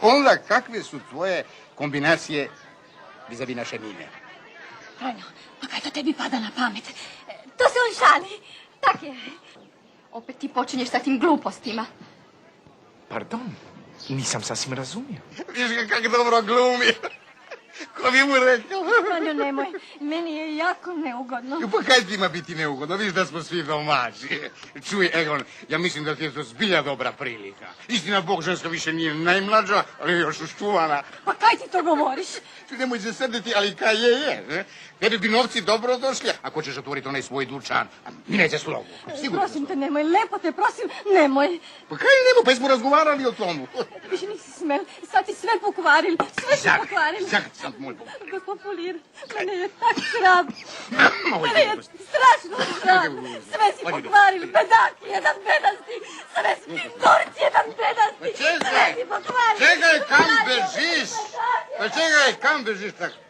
onda kakve su tvoje kombinacije vis-a-vis naše Nine? Franjo, pa kaj to tebi pada na pamet? To se on šali. Tak je. Opet ti počinješ sa tim glupostima. Pardon, nisam sasvim razumio. Viš ga kak dobro glumi. Ko bi mu rekao? Franjo, nemoj. Meni je jako neugodno. Pa kaj ti ima biti neugodno? Viš da smo svi domaći. Čuj, Egon, ja mislim da ti je to zbilja dobra prilika. Istina, Bog, ženska više nije najmlađa, ali je još uščuvana. Pa kaj ti to govoriš? Čuj, nemoj se srditi, ali kaj je. Tebi bi novci dobro došli, ako ćeš otvoriti onaj svoj dućan. Mi neće slogu. Prosim te, nemoj. Lepo te, prosim, nemoj. Pa kaj nemoj, pa smo razgovarali o tomu. Više nisi smel. Sad ti sve pokvarili. Sve si pokvarili. Sad moj Bog. Gospod Polir, mene je tak sram. Mene je strašno sram. Sve si pokvarili. Bedaki, jedan bedasti. Sve si Dorci, jedan bedasti. Sve si pokvarili. Čekaj, kam bežiš? Pa čekaj, kam bežiš tako?